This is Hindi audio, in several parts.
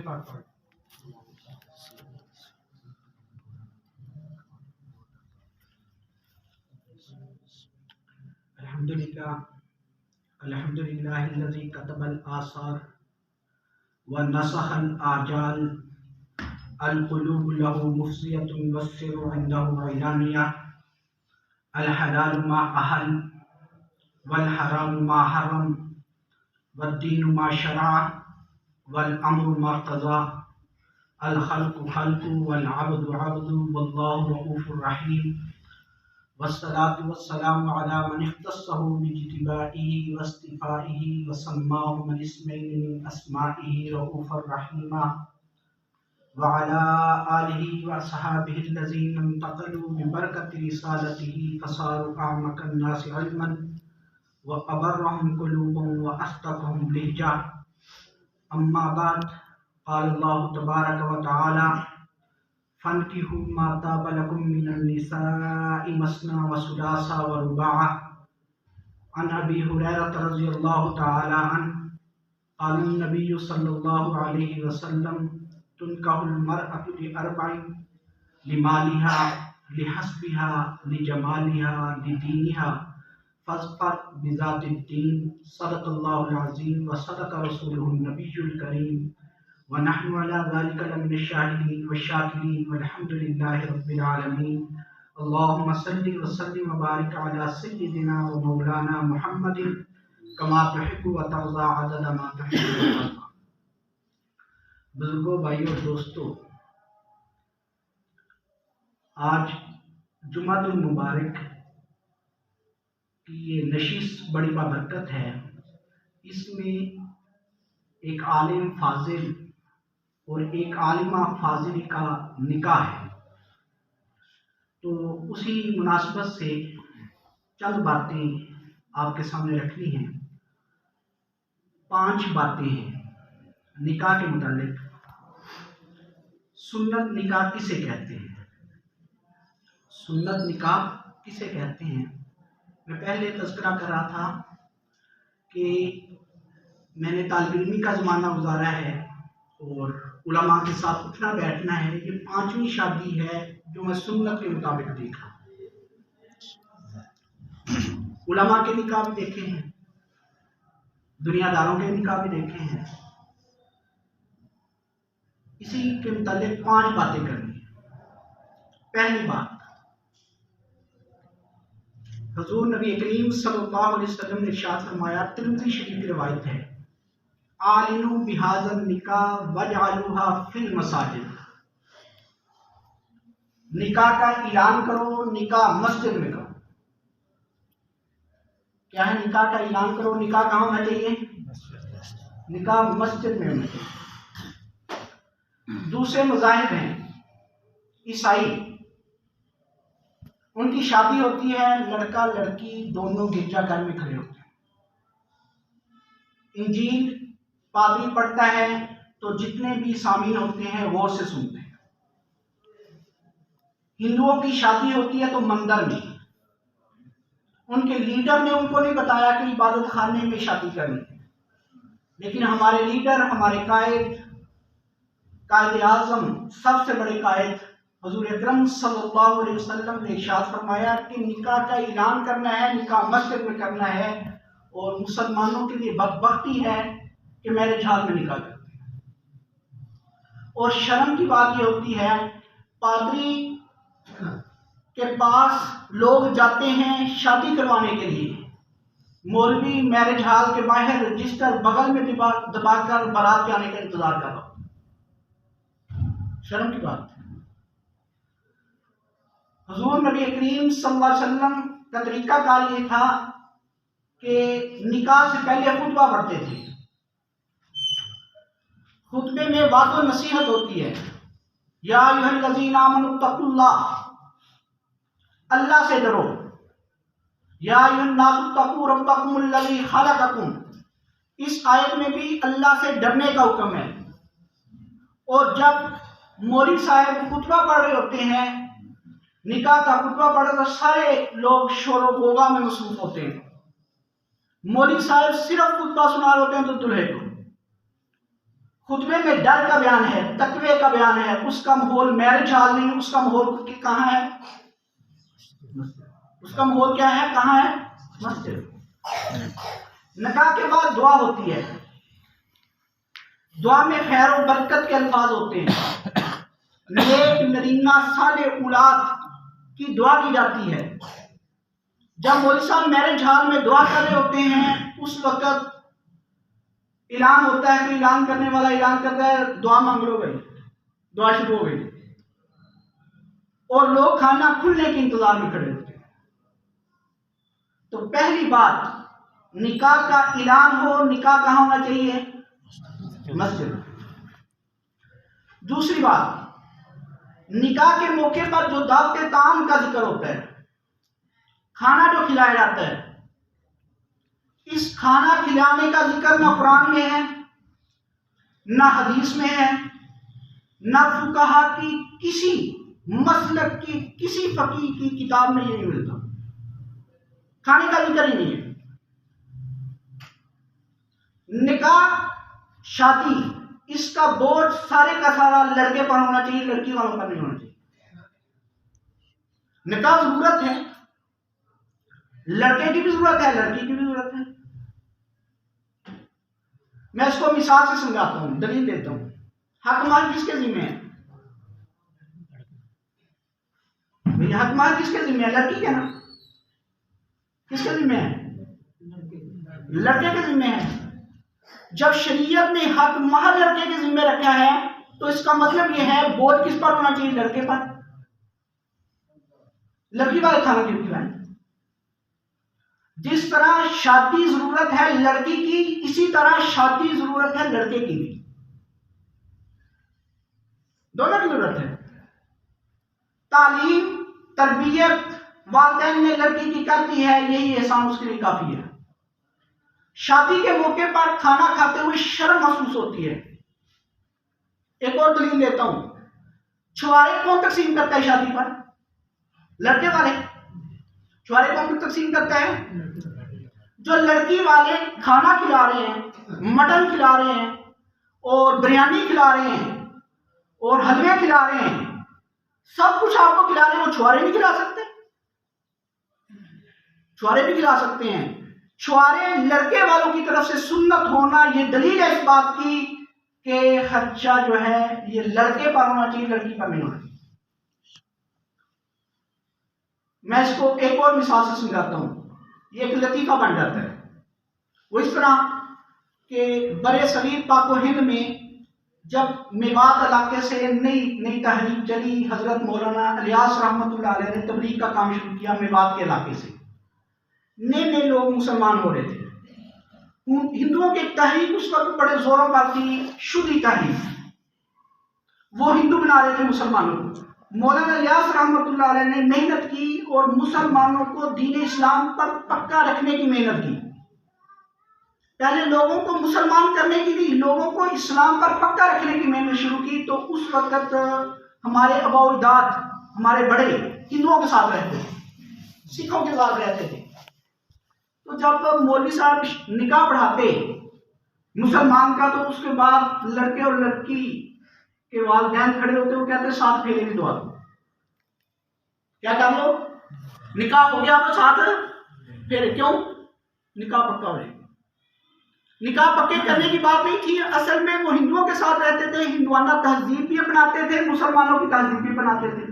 पाक पढ़। अल्हम्दुलिल्लाहिल्लज़ी कतबल आसार व नसखल आजाल अल कुलूब लहू मुफ्सियतुन वस्सिरु इंदहु इलानिया अल हलाल मा अहल वल हराम मा हरम वद्दीन मा शरा वल अम्रु मा क़ज़ा अल खल्क़ु खल्क़ु वल अब्दु अब्दु वल्लाहु रऊफ़ुर रहीम वस्सलातु वस्सलामु अला मन इख्तस्सहु बिइज्तिबाइही वस्तिफ़ाइही वसम्माहु मिन इस्मैनि मिन अस्माइही रऊफ़ुर रहीमा व अला आलिही व अस्हाबिही allज़ीना इंतक़लू बिबरकति रिसालतिही फसारू अअमक़न नासि इल्मन व अबर्रहुम क़ुलूबन व अस्दक़हुम लहजा। अम्मा बाद क़ाल अल्लाहु तबारक व तआला फन्किहू मा ताब लकुम मिनन निसाइ मस्ना व सुलासा व रुबाअ। अन अबी हुरैरा रज़ियल्लाहु तआला अन्हु क़ाल नबी सल्लल्लाहु अलैहि वसल्लम तुनकाहुल मरअतु लिअरबइन लिमालिहा लिहस्बिहा लिजमालिहा लिदीनिहा फ़ज़फ़र बिज़ातिद्दीन। सदक़ल्लाहुल अज़ीम व सदक़ रसूलुहुन नबियुल करीम व नहनु अला ज़ालिका लमिनश शाहिदीन व शाकिरीन वल्हम्दुलिल्लाहि रब्बिल आलमीन। अल्लाहुम्मा सल्लि व सल्लिम व बारिक अला सय्यिदिना व मौलाना मुहम्मदिन कमा तुहिब्बु व तर्ज़ा अदद मा तुहिब्बु व तर्ज़ा। बुजुर्गों, भाइयों और दोस्तों, आज जुमातुल मुबारक की ये नशिश बड़ी बाबरकत है। इसमें एक आलिम फाजिल और एक आलिमा फाजिल का निकाह है, तो उसी मुनासबत से चंद बातें आपके सामने रखनी हैं। 5 बातें हैं निकाह के मुतालिक। सुन्नत निकाह किसे कहते हैं? सुन्नत निकाह किसे कहते हैं? मैं पहले तज़किरा कर रहा था कि मैंने तालिब इल्मी का ज़माना गुजारा है और उलमा के साथ उठना बैठना है। ये 5वीं शादी है जो मैं सुन्नत के मुताबिक देखा। उलमा के निकाह भी देखे हैं, दुनियादारों के निकाह भी देखे हैं। इसी के मुतालिक 5 बातें करनी है। पहली बात, हुज़ूर नबी करीम सल्लल्लाहु अलैहि वसल्लम ने इरशाद फरमाया, तिरमिज़ी शरीफ की रिवायत है, आलिनु बिहाज़ल निकाह वजअलूहा फिल मसाजिद। निकाह का ऐलान करो, निकाह मस्जिद में करो। क्या है? निकाह का ऐलान करो। निकाह कहाँ होना चाहिए? निकाह मस्जिद में होना चाहिए। दूसरे मज़ाहिब हैं ईसाई, उनकी शादी होती है, लड़का लड़की दोनों गिरजाघर में खड़े होते हैं। इंजील पादरी पढ़ता है तो जितने भी सामीन होते हैं वो उसे सुनते हैं। हिंदुओं की शादी होती है तो मंदिर में, उनके लीडर ने उनको नहीं बताया कि इबादत खाने में शादी करनी है, लेकिन हमारे लीडर, हमारे कायद आज़म, सबसे बड़े कायद हुज़ूर अकरम सल्लल्लाहु अलैहि वसल्लम ने इरशाद फरमाया कि निकाह का ऐलान करना है, निकाह मस्जिद में करना है। और मुसलमानों के लिए बदबख्ती है कि मैरिज हॉल में निकाह करते हैं। और शर्म की बात ये होती है, पादरी के पास लोग जाते हैं शादी करवाने के लिए, मौलवी मैरिज हॉल के बाहर रजिस्टर बगल में दबाकर बारात आने का इंतजार कर रहा। शर्म की बात है। हुज़ूर नबी करीम सल्लल्लाहु अलैहि वसल्लम का तरीकाकार ये था कि निकाह से पहले खुतबा पढ़ते थे। खुतबे में वाज़ व नसीहत होती है, या अय्युहल्लज़ीना आमनुत्तक़ुल्लाह, अल्लाह से डरो। या अय्युहन्नासु तक़ू रब्बकुमुल्लज़ी खलक़कुम, इस आयत में भी अल्लाह से डरने का हुक्म है। और जब मौलवी साहब खुतबा पढ़ रहे होते हैं, निकाह का खुतबा पढ़ रहे, तो सारे लोग शोर गोगा में मसरूफ होते हैं। मौलवी साहब सिर्फ खुतबा सुना रहे होते हैं तो दूल्हे को खुतबे में डर का बयान है, तकवे का बयान है, उसका माहौल मैरिज हॉल नहीं, उसका माहौल कहाँ है? उसका माहौल क्या है, कहाँ है? मस्जिद। निकाह के बाद दुआ होती है, दुआ में खैर और बरकत के अल्फाज होते हैं, नेक नरीना साले औलाद की दुआ की जाती है। जब मौलवी साहब मैरिज हॉल में दुआ कर रहे होते हैं, उस वक्त ऐलान होता है कि ऐलान करने वाला ऐलान करता है दुआ मांग लो भाई, दुआ शुरू हो गई, और लोग खाना खुलने के इंतजार में खड़े होते हैं। तो पहली बात, निकाह का ऐलान हो, निकाह कहाँ होना चाहिए? मस्जिद। दूसरी बात, निकाह के मौके पर जो दावत ताम का जिक्र होता है, खाना जो खिलाया जाता है, इस खाना खिलाने का जिक्र ना कुरान में है, ना हदीस में है, ना फुकाहा की किसी मसलक की किसी फकीह की किताब में ये नहीं मिलता। खाने का जिक्र ही नहीं है। निकाह, शादी, इसका बोझ सारे का सारा लड़के पर होना चाहिए, लड़की वालों पर नहीं होना चाहिए। निकाह जरूरत है, लड़के की भी जरूरत है, लड़की की भी जरूरत है। मैं इसको मिसाल से समझाता हूं, दलील देता हूं। हक माल किसके जिम्मे है? भैया हक माल किसके जिम्मे है? लड़की के ना? किसके जिम्मे है? लड़के के जिम्मे है। जब शरीयत ने हक महल लड़के के जिम्मे रखा है, तो इसका मतलब यह है बोझ किस पर होना चाहिए? लड़के पर। लड़की वाले खाना क्यों खिलाएं? जिस तरह शादी जरूरत है लड़की की, इसी तरह शादी जरूरत है लड़के की भी, दोनों की जरूरत है। तालीम, तरबियत वालिदैन ने लड़की की कर दी है, यही एहसान उसके लिए काफी है। शादी के मौके पर खाना खाते हुए शर्म महसूस होती है। एक और दलील देता हूं, छुआरे कौन तकसीम करता है शादी पर? लड़के वाले। छुआरे कौन तकसीम करता है? जो लड़की वाले खाना खिला रहे हैं, मटन खिला रहे हैं, और बिरयानी खिला रहे हैं, और हलवे खिला रहे हैं, सब कुछ आपको खिला रहे हैं, वो छुआरे नहीं खिला सकते? छुआरे भी खिला सकते हैं। छुआरे लड़के वालों की तरफ से सुन्नत होना, ये दलील है इस बात की कि खर्चा जो है ये लड़के पर होना चाहिए, लड़की पर नहीं होना चाहिए। मैं इसको एक और मिसाल से समझाता हूं, ये एक लतीफा बन जाता है। वो इस तरह कि बड़े सगीर पाको हिंद में जब मेवात इलाके से नई तहरीक चली, हजरत मौलाना इलियास रहमतुल्लाह अलैह ने तबलीग का काम शुरू किया। मेवात के इलाके से नए लोग मुसलमान हो रहे थे। हिंदुओं की तहरीक उस वक्त बड़े जोरों पर थी, शुद्ध तहरीक, वो हिंदू बना रहे थे मुसलमानों को। मौलाना इलियास रहमतुल्लाह अलैह ने मेहनत की और मुसलमानों को दीन इस्लाम पर पक्का रखने की मेहनत की। पहले लोगों को मुसलमान करने की भी, लोगों को इस्लाम पर पक्का रखने की मेहनत शुरू की। तो उस वक्त हमारे अबाउदाद, हमारे बड़े हिंदुओं के साथ रहते थे, सिखों के साथ रहते थे। तो जब मौलवी साहब निकाह पढ़ाते मुसलमान का, तो उसके बाद लड़के और लड़की के वालिदैन खड़े होते, वो कहते साथ फेरे भी दुआ दो। क्या कर लो? निकाह हो गया तो साथ फेरे। क्यों? निकाह पक्का हो जाएगा। निकाह पक्के करने की बात नहीं थी, असल में वो हिंदुओं के साथ रहते थे, हिंदुआना तहजीब भी अपनाते थे, मुसलमानों की तहजीब भी अपनाते थे,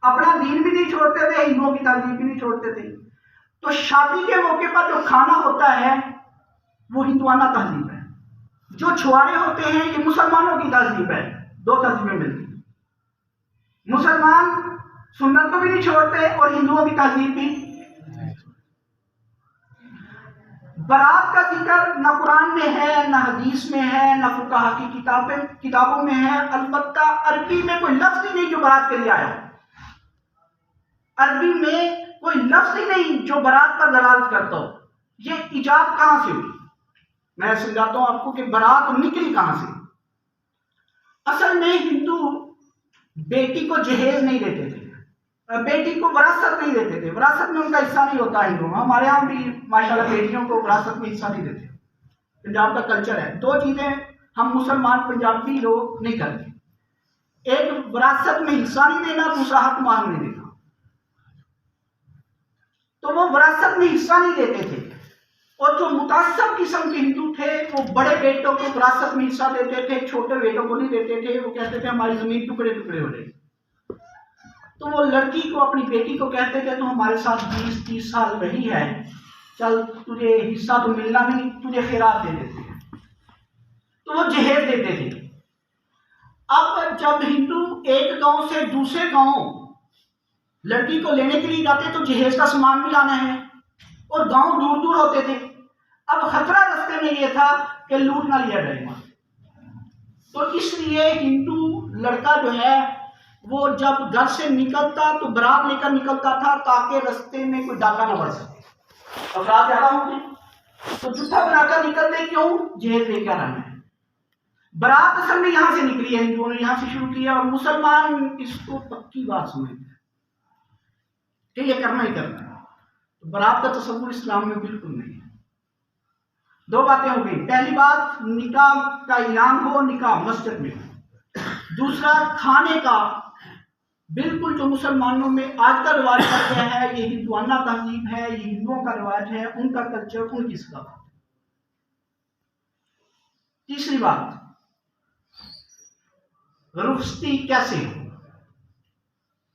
अपना दीन भी नहीं छोड़ते थे, हिंदुओं की तहजीब भी नहीं छोड़ते थे। तो शादी के मौके पर जो खाना होता है वो हिंदुआना तहजीब है। जो छुआरे होते हैं ये मुसलमानों की तहजीब है। दो तहजीबें मिलती। मुसलमान सुन्नत को भी नहीं छोड़ते और हिंदुओं की तहजीब भी। बारात का जिक्र न कुरान में है, न हदीस में है, न फुकाहा की किताबों में है। अलबत्ता अरबी में कोई लफ्ज ही नहीं जो बारात के लिए आया। अरबी में कोई लफ्ज ही नहीं जो बारात पर दलालत करता हो। ये इजाद कहां से हुई? मैं समझाता हूं आपको कि बारात निकली कहां से। असल में हिंदू बेटी को जहेज नहीं देते थे, बेटी को विरासत नहीं देते थे, विरासत में उनका हिस्सा नहीं होता हिंदू। हमारे यहाँ भी माशाल्लाह बेटियों को विरासत में हिस्सा नहीं देते, पंजाब का कल्चर है। दो चीजें हम मुसलमान पंजाबी लोग नहीं करते। एक विरासत में हिस्सा नहीं देना, दूसरा हक मांगने देना। तो वो विरासत में हिस्सा नहीं देते थे, और जो मुतासब किस्म के हिंदू थे वो बड़े बेटों को विरासत में हिस्सा देते थे, छोटे बेटों को नहीं देते थे। वो कहते थे हमारी जमीन टुकड़े टुकड़े हो रहे। तो वो लड़की को, अपनी बेटी को कहते थे तो हमारे साथ 20-30 साल रही है, चल तुझे हिस्सा तो मिलना नहीं, तुझे खैरात दे देते हैं। तो वो जहेज देते थे। अब जब हिंदू एक गांव से दूसरे गांव लड़की को लेने के लिए जाते तो जहेज का सामान भी लाना है, और गांव दूर दूर होते थे। अब खतरा रास्ते में यह था कि लूट ना लिया जाएगा। तो इसलिए हिंदू लड़का जो है वो जब घर से निकलता तो बारात लेकर निकलता था, ताकि रास्ते में कोई डाका ना बढ़ सके। अब रात ज्यादा होगी तो जूठा बनाकर निकलते, क्यों? जहेज लेकर आना है। बारात असल में यहां से निकली है, हिंदुओं ने यहां से शुरू किया, और मुसलमान इसको पक्की बात समझते हैं कि ये करना ही करना है। तो बारात का तस्वुर इस्लाम में बिल्कुल नहीं है। दो बातें हो गई। पहली बात, निकाह का ऐलान हो, निकाह मस्जिद में हो। दूसरा, खाने का बिल्कुल जो मुसलमानों में आज का रिवाज कर गया है, ये हिंदुआना तहजीब है, ये हिंदुओं का रिवाज है, उनका कल्चर, उनकी सकाफत। तीसरी बात, रुखसती कैसे हो?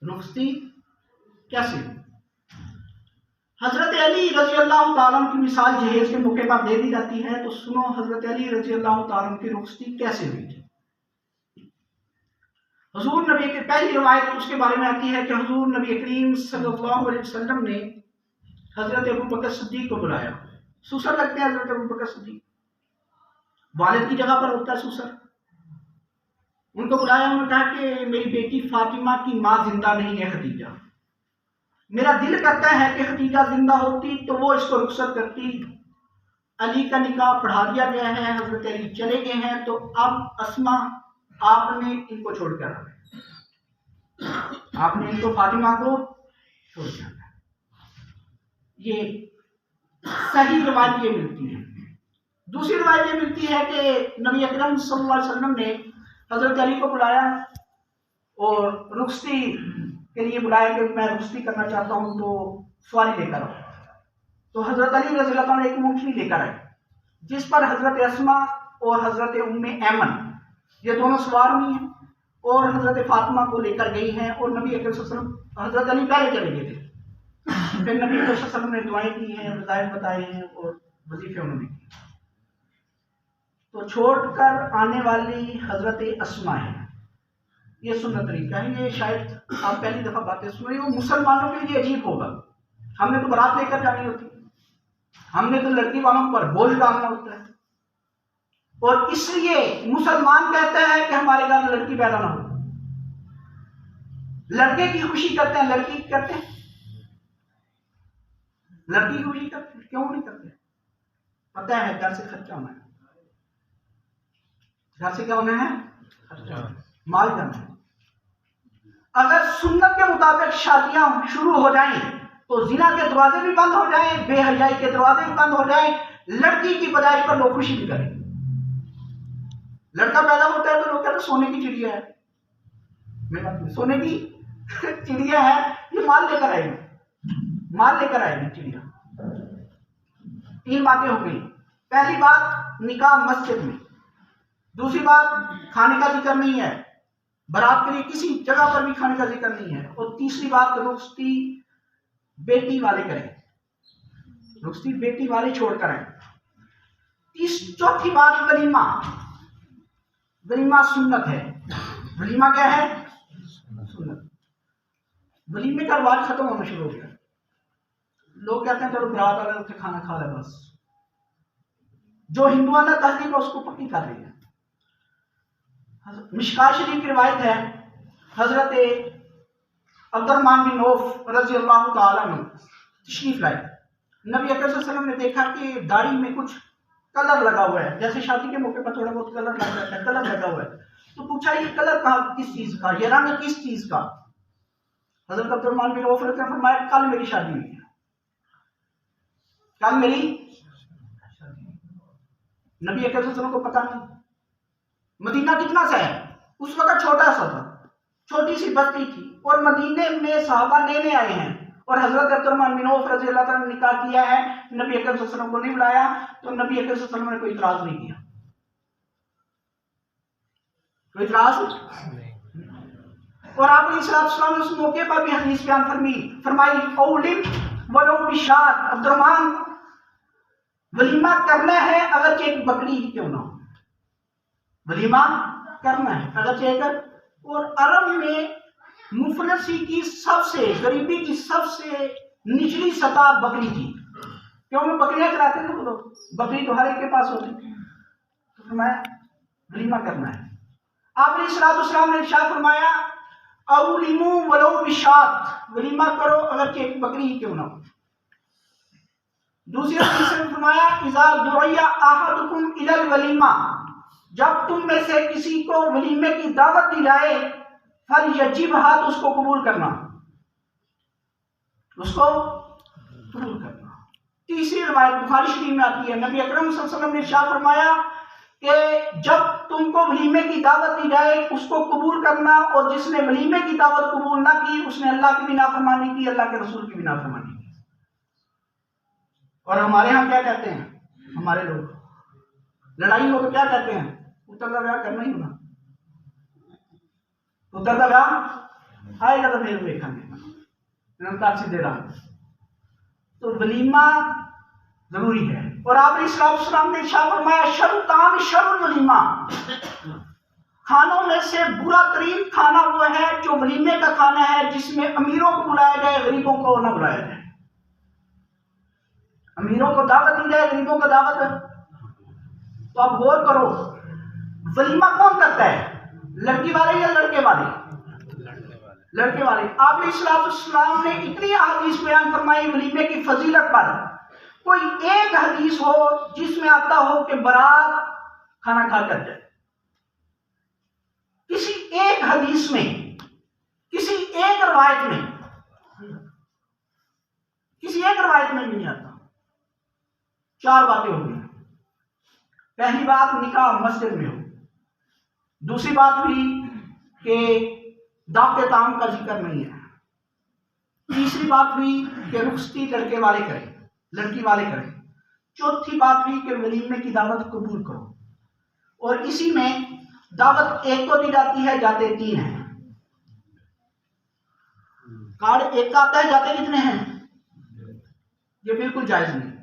रुखसती कैसे हो? हजरत अली रजी अल्लाह ताला की मिसाल जहेज के मौके पर दे दी जाती है, तो सुनो हजरत अली रजी अल्लाह ताला की रुखसती कैसे हुई थी। हुजूर नबी के पहली रवायत उसके बारे में आती है कि हुजूर नबी करीम सल्लल्लाहु अलैहि वसल्लम ने हजरत अबू बकर सिद्दीक को बुलाया। सुसर लगते हैं हजरत अबू बकर सिद्दीक, वालिद की जगह पर होता है सुसर। उनको बुलाया, उन्होंने कहा कि मेरी बेटी फातिमा की माँ जिंदा नहीं है, खदीजा। मेरा दिल करता है कि खदीजा जिंदा होती तो वो इसको रुखसत करती। अली का निकाह पढ़ा दिया गया है, हजरत अली चले गए हैं, तो अब अस्मा आपने इनको छोड़कर आना, आपने इनको फातिमा को छोड़ के आना। ये सही रवायत ये मिलती है। दूसरी रवायत ये मिलती है कि नबी अकरम सल्लल्लाहु अलैहि वसल्लम ने हजरत अली को बुलाया और रुखसती के लिए बुलाया कि मैं रुखसती करना चाहता हूं, तो सवारी लेकर आओ। तो हजरत अली रज़ी अल्लाह ताला एक ऊँटनी लेकर आए, जिस पर हजरत अस्मा और हजरत उम्मे ऐमन ये दोनों सवार हुई हैं, और हजरत फातिमा को लेकर गई हैं। और नबी अकरम सल्लल्लाहु अलैहि वसल्लम, हजरत अली पहले चले गए थे, फिर नबी अकरम सल्लल्लाहु अलैहि वसल्लम ने दुआएं की हैं, रज़ाइल बताए हैं और वजीफे उन्होंने किए। तो छोड़कर आने वाली हजरत अस्मा है, ये सुन्नत तरीका है। ये शायद आप पहली दफा बातें सुन रही हो, मुसलमानों के लिए अजीब होगा। हमने तो बारात लेकर जानी होती, हमने तो लड़की वालों पर बोझ डालना होता है, और इसलिए मुसलमान कहता है कि हमारे घर में लड़की पैदा ना हो। लड़के की खुशी करते हैं, लड़की करते हैं, लड़की की खुशी करते हैं, क्यों नहीं करते? पता है घर से खर्चा होना है, घर से क्या होना है? खर्चा, माल करना है। अगर सुन्नत के मुताबिक शादियां शुरू हो जाएं तो जिना के दरवाजे भी बंद हो जाएं, बेहयाई के दरवाजे भी बंद हो जाएं, लड़की की पैदाइश पर लोग खुशी भी करें। लड़का पैदा होता है तो लोग कहते हैं सोने की चिड़िया है, सोने की चिड़िया है, ये माल लेकर आएगी, माल लेकर आएगी चिड़िया। तीन बातें हो गई। पहली बात, निकाह मस्जिद में। दूसरी बात, खाने का जिक्र नहीं है, बारात के लिए किसी जगह पर भी खाने का जिक्र नहीं है। और तीसरी बात, रुखसती बेटी वाले करें, रुखसती बेटी वाले छोड़कर आए। चौथी बात, वलीमा। वलीमा सुन्नत है। वलीमा क्या है? सुन्नत। वलीमे का रिवाज खत्म होना शुरू हो गया। लोग कहते हैं चलो बारात वाले उठे खाना खा ले, बस। जो हिंदुआना तहजीब है उसको पक्की कर रही है। मिशकात शरीफ की रिवायत है, हजरत अब्दुर्रहमान बिन औफ रज़ी अल्लाह ताला अन्हु तशरीफ लाए। नबी अकरम सल्लल्लाहु अलैहि वसल्लम ने देखा कि दाढ़ी में कुछ कलर लगा हुआ है, जैसे शादी के मौके पर थोड़ा बहुत कलर लग जाता है, कलर लगा हुआ है। तो पूछा ये कलर का किस चीज का, ये रंग किस चीज का? हजरत अब्दुर्रहमान बिन औफ ने फरमाया कल मेरी शादी हुई है, कल मेरी शादी। नबी अकरम सल्लल्लाहु अलैहि वसल्लम को पता नहीं, मदीना कितना सा है, उस वक्त छोटा सा था, छोटी सी बस्ती थी, और मदीने में साहबा लेने आए हैं, और हजरत अब्दुर्रहमान बिन औफ रज़ी अल्लाह ताला ने निकाह किया है, नबी अकरम सल्लल्लाहु अलैहि वसल्लम को नहीं बुलाया, तो नबी अकरम सल्लल्लाहु अलैहि वसल्लम ने कोई इतराज नहीं किया, कोई इतराज नहीं। और आप अलैहिस्सलाम ने उस मौके पर भी हदीस बयान फरमाई औलिम वलो बिशात, अब्दुर्रहमान वलीमा करना है अगर एक बकरी ही क्यों ना हो, वलीमा करना है अगर एक। और अरब में मुफलसी की सबसे, गरीबी की सबसे निचली सतह बकरी थी, क्योंकि बकरियां चलाते थे वो लोग, बकरी तो हर एक के पास होती थी, तो मैं वलीमा करना है। आप अलैहिस्सलाम ने इरशाद फरमाया औलिमू वलो बिशात, वलीमा करो अगर एक बकरी ही क्यों ना हो। दूसरी हदीस में फरमाया इज़ा दुइया अहदुकुम इलल वलीमा, जब तुम में से किसी को वलीमे की दावत दी जाए फल यजिब हाथ, उसको कबूल करना, उसको कबूल करना। तीसरी रिवायत बुखारी शरीफ में आती है, नबी अकरम सल्लल्लाहु अलैहि वसल्लम ने इरशाद फरमाया कि जब तुमको वलीमे की दावत दी जाए उसको कबूल करना, और जिसने वलीमे की दावत कबूल ना की उसने अल्लाह की भी नाफरमानी की, अल्लाह के रसूल की भी नाफरमानी की। और हमारे यहाँ क्या कहते हैं, हमारे लोग लड़ाई हो तो क्या कहते हैं, उत्तर का ब्याह करना ही होना, उत्तर का ब्याह आएगा तो फिर देखेंगे, सीधे रहा। तो वलीमा जरूरी है। और आप अलैहिस्सलाम ने इरशाद फरमाया शर्उ ताम शर्उल वलीमा, खानों में से बुरा तरीन खाना वो है जो वलीमे का खाना है, जिसमें अमीरों को बुलाया जाए गरीबों को ना बुलाया जाए, अमीरों को दावत दी जाए गरीबों को दावत। तो आप गौर करो वलीमा कौन करता है, लड़की वाले या लड़के वाले, लड़के वाले। आप अलैहिस्सलाम ने इतनी हदीस बयान फरमाई वलीमे की फजीलत पर, कोई एक हदीस हो जिसमें आता हो कि बारात खाना खा कर जाए, किसी एक हदीस में, किसी एक रवायत में, किसी एक रवायत में नहीं आता। चार बातें हो गई। पहली बात निकाह मस्जिद में हो, दूसरी बात हुई कि दावत ताम का जिक्र नहीं है, तीसरी बात हुई कि रुखसती लड़के वाले करें, लड़की वाले करें, चौथी बात हुई कि वलीमे की दावत कबूल करो। और इसी में दावत एक को दी जाती है, जाते तीन हैं, कार्ड एक का आता है, जाते कितने हैं, ये बिल्कुल जायज नहीं।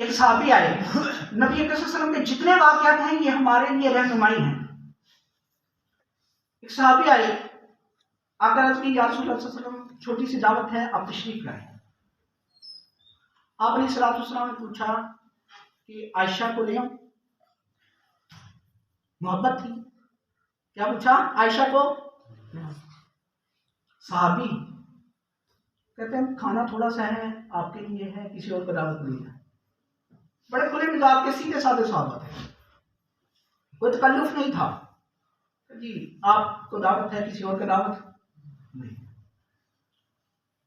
एक सहाबी आए, नबी अकरम सल्लल्लाहु अलैहि वसल्लम के जितने वाक़यात हैं ये हमारे लिए रहनुमाई हैं। एक सहाबी आए, आकर अर्ज़ की या रसूलल्लाह सल्लल्लाहु अलैहि वसल्लम छोटी सी दावत है, आप तशरीफ लाएं। आप अलैहिस्सलाम ने पूछा कि आयशा को ले आओ, मोहब्बत थी, क्या पूछा, आयशा को। सहाबी कहते हैं खाना थोड़ा सा है, आपके लिए है, किसी और को दावत नहीं है। बड़े खुले मिजाज के सीधे साधे सहाबा थे, कोई तकल्लुफ नहीं था जी आपको दावत है, किसी और को दावत नहीं।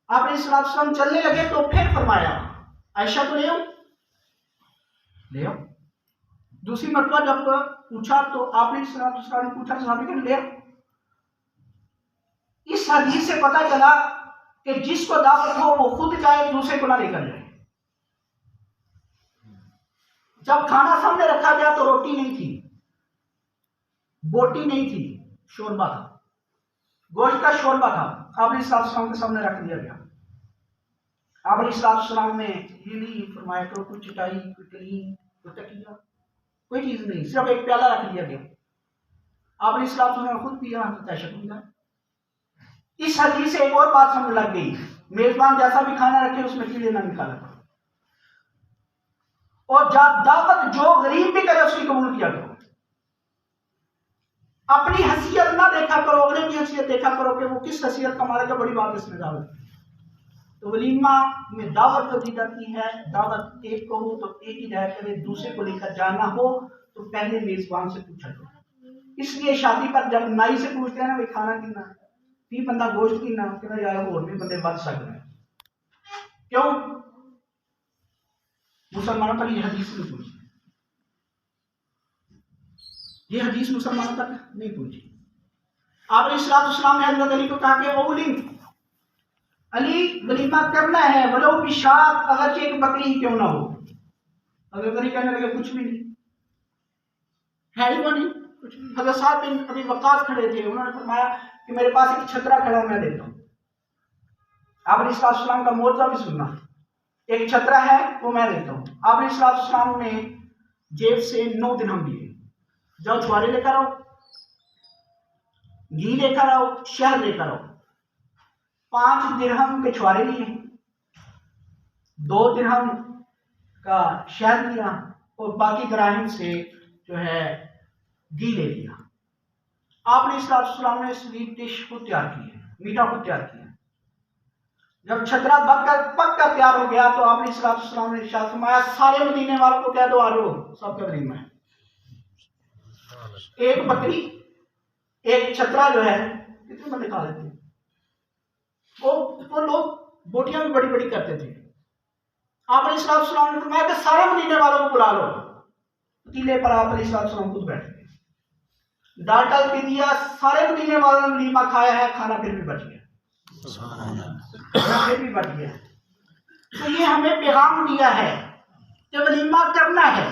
आप अलैहिस्सलाम चलने लगे तो फिर फरमाया आयशा को ले आओ, ले आओ। दूसरी मरतबा जब पूछा तो आपने अलैहिस्सलाम ने पूछा सहाबी को ले आओ। इस हदीस से पता चला कि जिसको दावत हो वो खुद जाए, दूसरे को ना लेकर जाए। जब खाना सामने रखा गया तो रोटी नहीं थी, बोटी नहीं थी, शोरबा था, गोश्त का शोरबा था, आप अलैहिस्सलाम के सामने रख दिया गया। आप अलैहिस्सलाम ने ये नहीं फरमाया करो कोई चटाई, कोई कलीन, कोई तकिया, कोई चीज नहीं, सिर्फ एक प्याला रख दिया गया। आप अलैहिस्सलाम ने खुद पिया, मिला। इस हदीस से एक और बात समझ लग गई, मेजबान जैसा भी खाना रखे उसमें कीड़े ना निकाला करो, और दावत जो गरीब भी करे उसकी कबूल किया करो। अपनी हैसियत ना देखा करो, अगले की हैसियत देखा करो कि वो किस हैसियत का मालिक है, बड़ी बात इसमें दावत। तो वलीमा में दावत तो दी जाती है, दावत एक को हो तो एक ही जाया करे, दूसरे को लेकर जाना हो तो पहले मेजबान से पूछा करो। इसलिए शादी पर जब नाई से पूछते हैं ना भाई खाना कितना, भी बंदा गोश्त की ना कहना यार और भी बंदे बच सकते हैं, क्यों मुसलमानों पर यह हदीस नहीं पूछते। ये हदीस मुसलमानों तक नहीं पहुंची। आपने इस्लाम ने हजरत अली को कहा कि ओली अली वलीमा करना है, वलो बिशात, अगर एक बकरी ही क्यों ना हो। हजरत अली कहने लगे कुछ भी नहीं है ही वो नहीं कुछ भी। हजरत साद बिन अबी वक्कास खड़े थे, उन्होंने फरमाया कि मेरे पास एक छतरा खड़ा है, मैं देता हूँ। आपने इस्लाम का मौजूदा भी सुनना, एक छतरा है वो मैं देता हूँ। आपने इस्लाम ने जेब से 9 दिरहम दिए, जाओ छुआरे लेकर आओ, घी लेकर आओ, शहद लेकर आओ। 5 दिरहम के छुआरे लिए, 2 दिरहम का शहद लिया और बाकी दराहिम से जो है घी ले लिया। आपने इस्लाम ने स्वीट डिश को तैयार किया, मीठा को तैयार किया। जब छतरा पक कर तैयार हो गया तो आपने इस्लाम ने इरशाद फरमाया सारे मदीने वालों को कह दो आ लो, सबका वलीमा है। एक बकरी एक छतरा जो है कितने बंदे खा लेते हैं। वो लोग बोटियां भी बड़ी बड़ी करते थे। आपने इस्लाम ने फरमाया कि सारे मदीने वालों को बुला लो। पतीले पर आपने इस्लाम खुद बैठ गए, दाल डाल के दिया, सारे मदीने वालों ने वलीमा खाया है, खाना फिर भी बच गया, फिर भी बच गया। तो ये हमें पैगाम दिया है कि वलीमा करना है।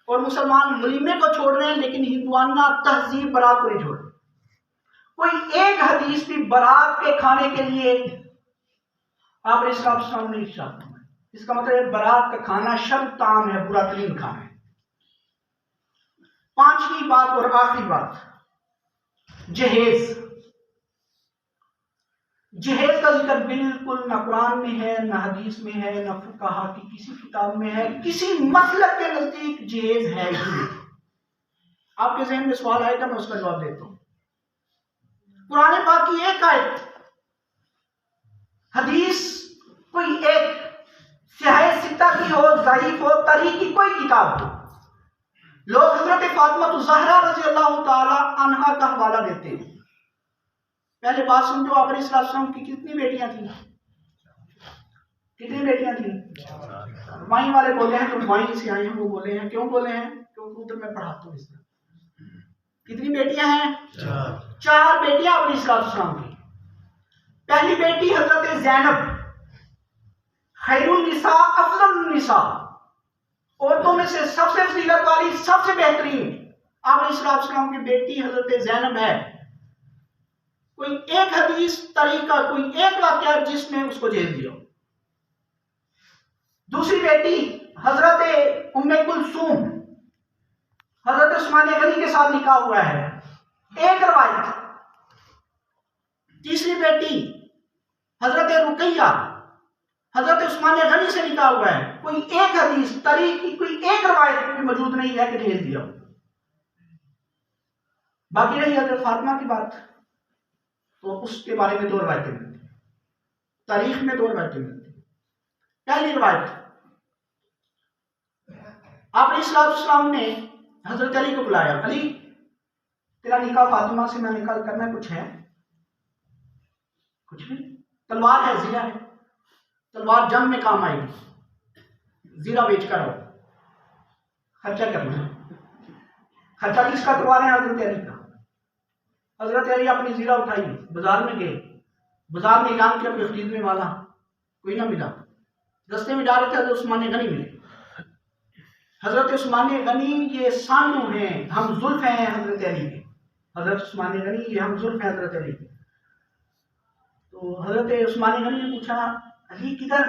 और मुसलमान वलीमे को छोड़ रहे हैं, लेकिन हिंदुआना तहजीब बारात को नहीं छोड़ रहे। कोई एक हदीस भी बारात के खाने के लिए आपने इस्लाम ने इरशाद किया। इसका मतलब बारात का खाना शर्म ताम है, बुरा तरीन खाना है। 5वीं बात और आखिरी बात, जहेज। जहेज का जिक्र बिल्कुल न कुरान में है, न हदीस में है, न फुकाहा की किसी किताब में है, किसी मसलक के नजदीक जहेज है ही नहीं। आपके ज़हन में सवाल आएगा, मैं उसका जवाब देता हूं। कुरान पाक की एक आयत, हदीस कोई एक सिहाह सित्ता की हो, ज़ईफ हो, तारीख की कोई किताब हो, लोग हजरत फातिमा ज़हरा रज़ी अल्लाह ताला अन्हा का हवाला देते हैं। पहले बात समझो, आपने इस्लाम की कितनी बेटियां थी? कितनी बेटियां थी? वाइन वाले बोले हैं, जो वाइन से आए हैं वो बोले हैं। क्यों बोले हैं? क्योंकि उधर मैं पढ़ाता हूँ इसमें। कितनी बेटियां हैं? 4 बेटियां आपने इस्लाम की। पहली बेटी हजरत ज़ैनब, खैरुन निसा, अफजल निसा, औरतों में से सबसे फजीलत वाली, सबसे बेहतरीन आपने इस्लाम की बेटी हजरत ज़ैनब है। कोई एक हदीस तरीका, कोई एक वाकया जिसने उसको जेल दिया। दूसरी बेटी हजरत उम्मे कुलसूम, हजरत उस्मान गनी के साथ निकाह हुआ है, एक रवायत। तीसरी बेटी हजरत रुकैया, हजरत उस्मान गनी से निकाह हुआ है। कोई एक हदीस तरीक की कोई एक रवायत भी मौजूद नहीं है कि जेल दिया। बाकी रही हजरत फातिमा की बात, तो उसके बारे में 2 रवायतें मिलती हैं, तारीख में 2 रवायतें मिलती हैं। पहली रवायत, आपने इस्लाम ने हजरत अली को बुलाया, अली तेरा निकाह फातिमा से मैंने निकाह करना, कुछ है? कुछ नहीं, तलवार है, जीरा है, तलवार जंग में काम आएगी, जीरा बेच कर आओ, खर्चा करना है। खर्चा किसका करवा रहे हैं? हजरत अली का। हजरत अली अपनी जीरा उठाई, बाजार में गए, बाजार में ऐलान किया कि खरीदने वाला कोई ना मिला। रास्ते में जा रहे थे, हजरत उस्मान गनी मिले। हजरत उस्मान गनी ये सानू हैं, हम जुल्फ हैं हजरत अली के। हजरत उस्मान गनी ये हम जुल्फ हैं हजरत अली के। तो हजरत उस्मान गनी ने पूछा, अली किधर?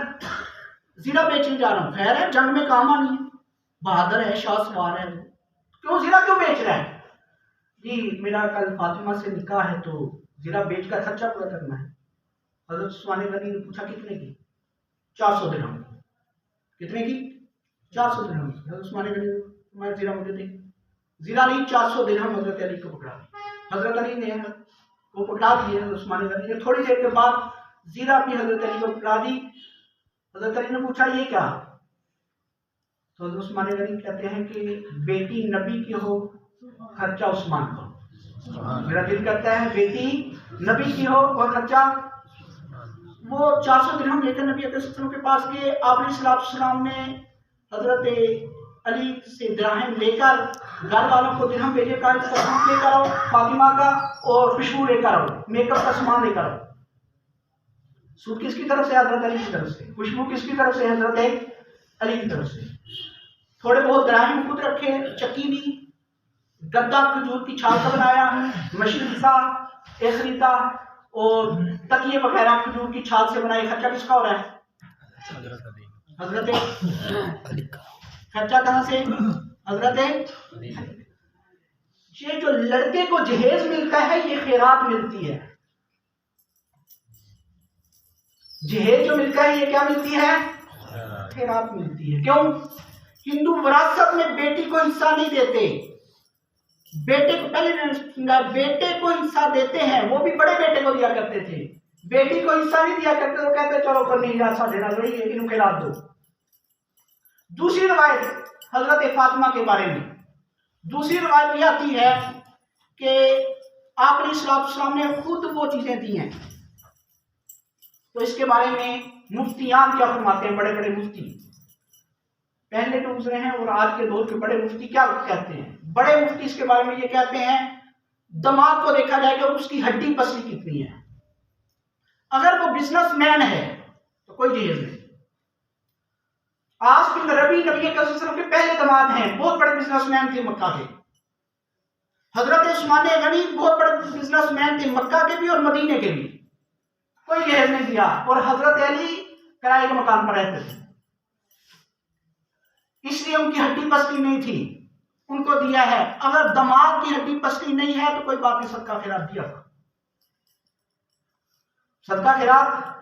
जीरा बेचने जा रहा हूँ। खैर है, जंग में काम आनी है, बहादुर है, शाह सवार है, क्यों जीरा क्यों बेच रहा है? जी मेरा कल फातिमा से निकाह है, तो जीरा बेच कर खर्चा पूरा करना है। हजरत उस्मान गनी ने पूछा कितने की? 400 दिरहम। कितने की? 400 दिरहम। हजरत उस्मान गनी ने जीरा मुझे दे, जीरा नहीं 400 दिरहम हजरत अली को पकड़ा। हजरत अली ने वो पकड़ा दिए। हजरत उस्मान गनी ने थोड़ी देर के बाद जीरा भी हजरत अली को पकड़ा दी। हजरत अली ने पूछा ये क्या? तो हजरत उस्मान गनी कहते हैं कि बेटी नबी की हो, खर्चा उस्मान का। मेरा दिल करता है बेटी नबी की हो और खर्चा। वो 400 दिरहम लेकर नबी के पास गए। आपने सल्लल्लाहु अलैहि वसल्लम ने हजरत अली से दिरहम लेकर घर वालों को दिरहम भेजे, कहा इसका सूट लेकर आओ फातिमा का, और खुशबू लेकर आओ, मेकअप का सामान लेकर आओ। सूट किसकी तरफ से? हजरत अली की तरफ से। खुशबू किसकी तरफ से? हजरत अली की तरफ से। थोड़े बहुत दिरहम खुद रखे, चक्की भी, गद्दा खजूर की छाल का बनाया, मशरूसा एक खरीदा, और तकिए वगैरह खजूर की छाल से बनाए। खर्चा किसका हो रहा है? हजरत अली का। खर्चा कहाँ से? हजरत अली। ये जो लड़के को जहेज मिलता है ये खैरात मिलती है। जहेज जो मिलता है ये क्या मिलती है? खैरात मिलती है। क्यों? हिंदू विरासत में बेटी को हिस्सा नहीं देते। बेटे को पहले बेटे को हिस्सा देते हैं, वो भी बड़े बेटे को दिया करते थे। बेटी को हिस्सा नहीं दिया करते तो कहते चलो कर नहीं जा देना वही है, इनको खिलाफ दो। दूसरी रवायत हजरत फातिमा के बारे में, दूसरी रवायत ये आती है कि आपने इस्लाम ने खुद वो चीजें दी हैं। तो इसके बारे में मुफ्तियान क्या फरमाते हैं? बड़े बड़े मुफ्ती, पहले तो गुजरे हैं और आज के दौर के बड़े मुफ्ती क्या कहते हैं? बड़े मुफ्ती इसके बारे में ये कहते हैं, दामाद को देखा जाएगा उसकी हड्डी पसली कितनी है। अगर वो बिजनेसमैन है तो कोई जहेज नहीं। आस बिन रबी नबी के पहले दामाद हैं, बहुत बड़े बिजनेसमैन थे मक्का के। हजरत उस्मान गनी बहुत बड़े बिजनेसमैन थे मक्का के भी और मदीने के भी, कोई जहेज नहीं दिया। और हजरत अली किराए के मकान पर रहते थे, इसलिए उनकी हड्डी पसली नहीं थी, उनको दिया है। अगर दामाद की हड्डी पसली नहीं है तो कोई बात नहीं, सदका खैरात दिया। सदका खैरात।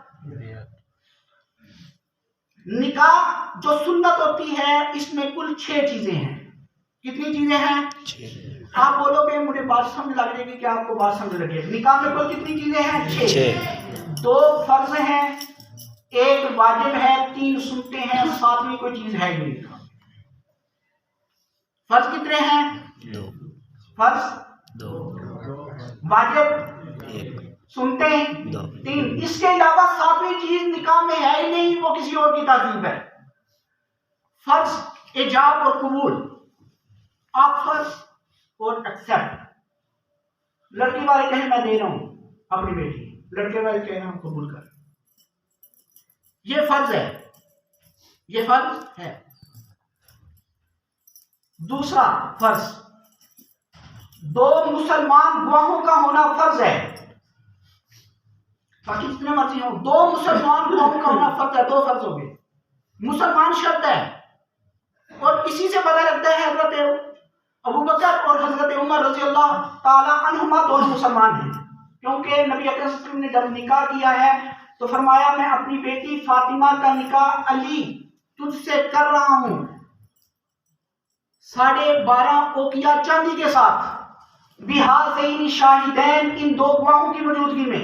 निकाह जो सुन्नत होती है इसमें कुल 6 चीजें हैं। कितनी चीजें हैं? 6। आप बोलोगे मुझे बात समझ लग जाएगी, क्या आपको बात समझ लगेगी? निकाह में कुल कितनी चीजें हैं? 6। 2 फर्ज हैं, 1 वाजिब है, 3 सुन्नतें हैं, 7वीं कोई चीज है ही नहीं। फर्ज कितने हैं? 2। फर्ज 2, वाजिब 1, सुनते 3। इसके अलावा 7वीं चीज निकाह में है ही नहीं, वो किसी और की ताजीब है। फर्ज इजाब और कबूल, ऑफर और एक्सेप्ट। लड़की वाले कहें मैं दे रहा हूं अपनी बेटी, लड़के वाले कहें हम कबूल कर, ये फर्ज है, ये फर्ज है। दूसरा फर्ज, 2 मुसलमान गवाहों का होना फर्ज है। बाकी जितने मर्जी हो, 2 मुसलमान गवाहों का होना फर्ज है। 2 फर्ज हो गए। मुसलमान शर्त है, और इसी से पता लगता है हजरत अबू बकर और हजरत उमर रजी अल्लाह ताला अन्हुमा दोनों मुसलमान हैं। क्योंकि नबी अकरम सल्लल्लाहु अलैहि वसल्लम ने जब निकाह किया है तो फरमाया मैं अपनी बेटी फातिमा का निकाह अली तुझसे कर रहा हूं 12.5 ओकिया चांदी के साथ, बिहाज़ैन शाहिदैन, इन 2 गवाहों की मौजूदगी में।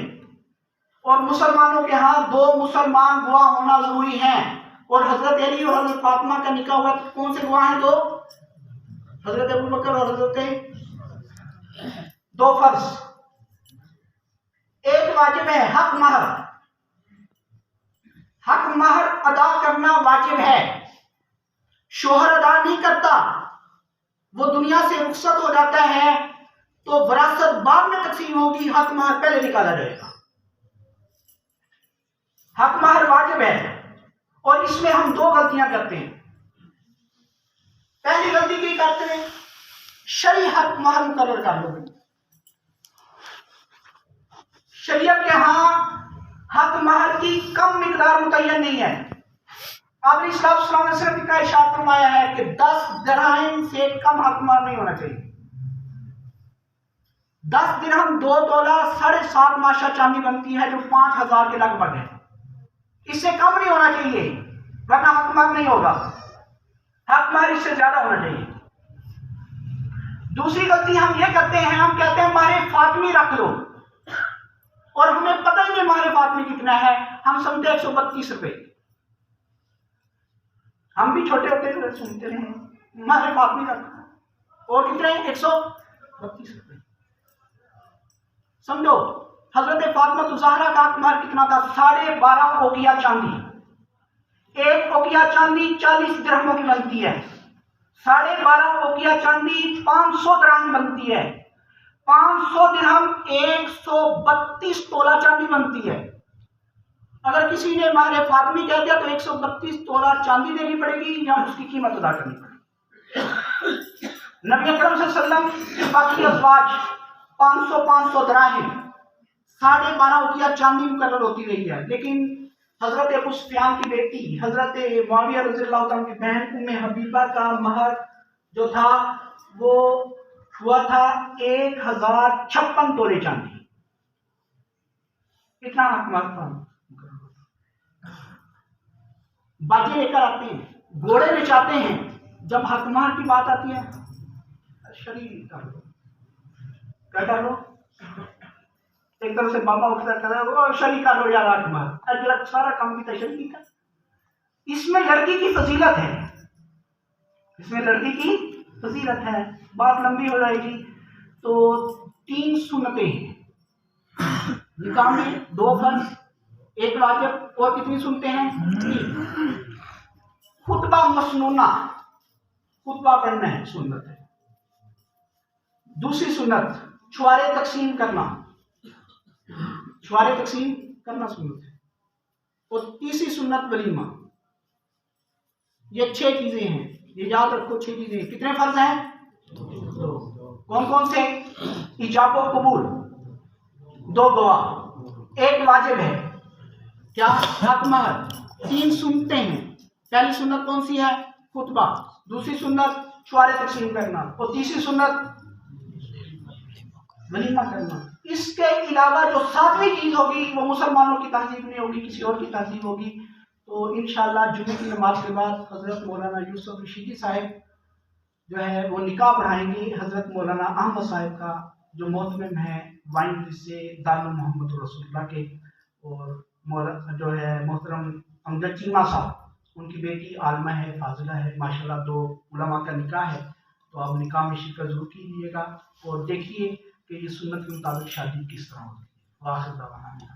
और मुसलमानों के यहाँ 2 मुसलमान गवाह होना जरूरी है। और हजरत अली और हजरत फातिमा का निकाह हुआ तो कौन से गवाह हैं? 2, हजरत अबू बकर और हजरत। 2 फर्ज, 1 वाजिब है हक महर। हक महर अदा करना वाजिब है, शोहर अदा नहीं करता, वो दुनिया से रुखसत हो जाता है तो विरासत बाद में तकसीम होगी, हक महर पहले निकाला जाएगा। हक महर वाजिब है, और इसमें हम 2 गलतियां करते हैं। पहली गलती की करते हैं, शरी हक महर मुकर्रर कर लो। शरीयत के यहां हक महर की कम मिकदार मुतय्यन नहीं है। आपने सल्लल्लाहु अलैहि वसल्लम का इरशाद फरमाया है कि 10 दिरहम से कम हक महर नहीं होना चाहिए। 10 दिरहम 2 तोला 7.5 माशा चांदी बनती है, जो 5000 के लगभग है। इससे कम नहीं होना चाहिए, वरना हक महर नहीं होगा। हक महर इससे ज्यादा होना चाहिए। दूसरी गलती हम ये करते हैं, हम कहते हैं मारे फातिमी रख लो, और हमें पता ही नहीं मारे फातिमी कितना है। हम समझते 132 रुपए। हम भी छोटे होते थे सुनते रहे मारे फातिमी रखना, और कितने? 132 रुपए। समझो हजरत फातिमा ज़हरा का हक महर कितना था? 12.5 ओकिया चांदी। 1 ओकिया चांदी 40 दिरहमों की बनती है। 12.5 ओकिया चांदी 500 दिरहम बनती है। 500 दिरहम 132 तोला चांदी बनती है। अगर किसी ने मारे फातिमी कह दिया तो 132 तोला चांदी देनी पड़ेगी या उसकी कीमत अदा करनी पड़ेगी। नबी अकरम सल्लल्लाहु अलैहि वसल्लम के बाकी अज़वाज 500 दिरहम 12.5 ओकिया चांदी मुकर्रर होती रही है। लेकिन हजरत अबू सुफियान की बेटी हजरत मुआविया रज़ियल्लाहु ताला की बहन उम्मे हबीबा का महर जो था वो हुआ था 1056 तोले चांदी। इतना हकमार था। बाजे लेकर आते हैं, घोड़े नचाते हैं। जब हकमार की बात आती है शरीर क्या कर लो, एक तरफ से बाबा उठता कर वो शरीक कर लो यार हकमार, अगला सारा काम की तशरीह का। इसमें लड़की की फजीलत है, इसमें लड़की की फजीलत है। बात लंबी हो जाएगी। तो 3 सुन्नतें हैं निकाह में, 2 फर्ज, 1 वाजिब और कितनी सुनते हैं 3। खुतबा मसनूना, खुतबा पढ़ना है, सुन्नत है। दूसरी सुन्नत छुआरे तकसीम करना, छुआरे तकसीम करना सुन्नत है। और तीसरी सुन्नत वलीमा। ये 6 चीजें हैं, ये याद रखो। 6 चीजें। कितने फर्ज हैं 2। कौन कौन से? इजाब और कबूल, 2 गवाह, 1 वाजिब है क्या हक महर, 3 सुन्नतें हैं। पहली सुन्नत कौन सी है? खुतबा। दूसरी सुन्नत छुआरे तकसीम करना और तीसरी सुन्नत वलीमा करना। इसके अलावा जो 7वीं चीज होगी वो मुसलमानों की तहजीब नहीं होगी, किसी और की तहजीब होगी। तो इंशाअल्लाह जुमे की नमाज के बाद हजरत मौलाना यूसुफ रशीदी साहब जो है वो निकाह पढ़ाएंगे हजरत मौलाना अहमद साहब का, जो मोहतमिम है वाइन से दारुल मोहम्मद रसूलुल्लाह के। और जो है मोहतरम अमजद चीमा साहब, उनकी बेटी आलमा है, फाजिला है माशाल्लाह। 2 उलमा का निकाह है, तो आप निकाह में शिरकत जरूर कीजिएगा और देखिए कि ये सुन्नत के मुताबिक शादी किस तरह होती है।